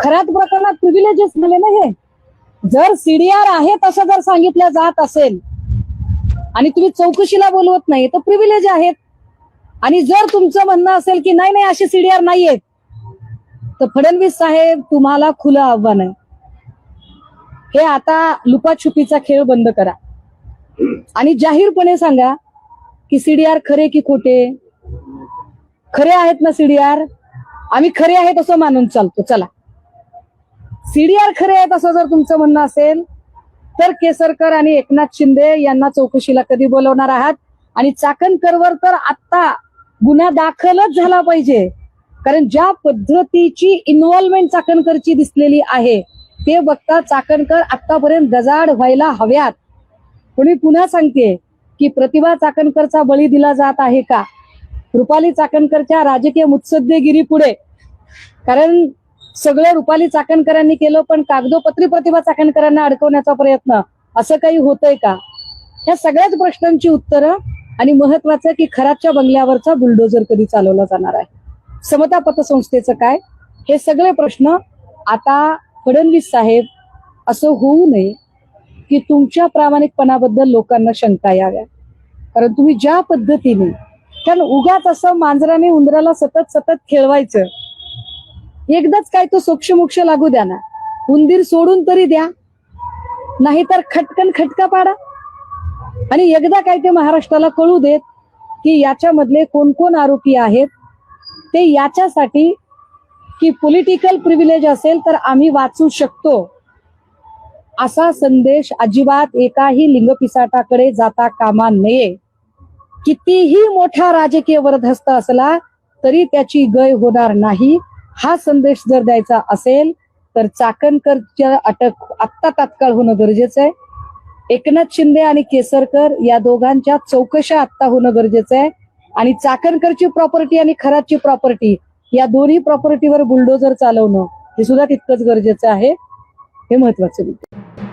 खऱ्याच प्रकरणात प्रिव्हिलेजेस झाले ना हे. जर सीडीआर आहे तसं जर सांगितलं जात असेल आणि तुम्ही चौकशीला बोलवत नाही तर प्रिव्हिलेज आहेत. आणि जर तुमचं म्हणणं असेल की नाही नाही असे सीडीआर नाहीयेत, तर फडणवीस साहेब तुम्हाला खुलं आव्हान आहे, हे आता लुपाछुपीचा खेळ बंद करा आणि जाहीरपणे सांगा की सीडीआर खरे की खोटे. खरे आहेत ना सीडीआर? आम्ही खरे आहेत असं मानून चालतो. चला, सीडीआर खरे आहेत असं जर तुमचं म्हणणं असेल तर केसरकर आणि एकनाथ शिंदे यांना चौकशीला कधी बोलवणार आहात? आणि चाकणकरवर तर आता गुन्हा दाखलच झाला पाहिजे, कारण ज्या पद्धतीची इन्व्हॉल्वमेंट चाकणकरची दिसलेली आहे ते बघता चाकणकर आतापर्यंत गजाड व्हायला हव्यात. पण मी पुन्हा सांगते की प्रतिभा चाकणकरचा बळी दिला जात आहे का रुपाली चाकणकरच्या राजकीय मुत्सद्देगिरी पुढे? कारण सगळं रुपाली चाकणकरांनी केलं, पण कागदोपत्री प्रतिभा चाकणकरांना अडकवण्याचा प्रयत्न असं काही होतंय का? या सगळ्याच प्रश्नांची उत्तरं आणि महत्वाचं की खराच्या बंगल्यावरचा बुलडोजर कधी चालवला जाणार आहे, समता पतसंस्थेचं काय, हे सगळे प्रश्न आता फडणवीस साहेब असं होऊ नये की तुमच्या प्रामाणिकपणाबद्दल लोकांना शंका याव्या. कारण तुम्ही ज्या पद्धतीने, कारण उगाच असं मांजराने उंदराला सतत सतत खेळवायचं, एकदाच काय तो सोक्षमोक्ष लागू द्या ना, उंदीर सोडून तरी द्या, नाहीतर खटकन खटका पाडा. आणि एकदा काय ते महाराष्ट्राला कळू देत की याच्यामधले कोण कोण आरोपी आहेत. ते याच्यासाठी की पॉलिटिकल प्रिव्हिलेज असेल तर आम्ही वाचू शकतो असा संदेश अजिबात एकाही लिंगपिसाटाकडे जाता कामा नये. कितीही मोठा राजकीय वरदहस्त असला तरी त्याची गय होणार नाही. हा संदेश जर द्यायचा असेल तर चाकणकरच्या अटक आत्ता तात्काळ होणं गरजेचं आहे. एकनाथ शिंदे आणि केसरकर या दोघांच्या चौकशा आत्ता होणं गरजेचं आहे. आणि चाकणकरची प्रॉपर्टी आणि खराची प्रॉपर्टी या दोन्ही प्रॉपर्टीवर बुलडोजर चालवणं हे सुद्धा तितकंच गरजेचं आहे. हे महत्वाचं मुद्दे.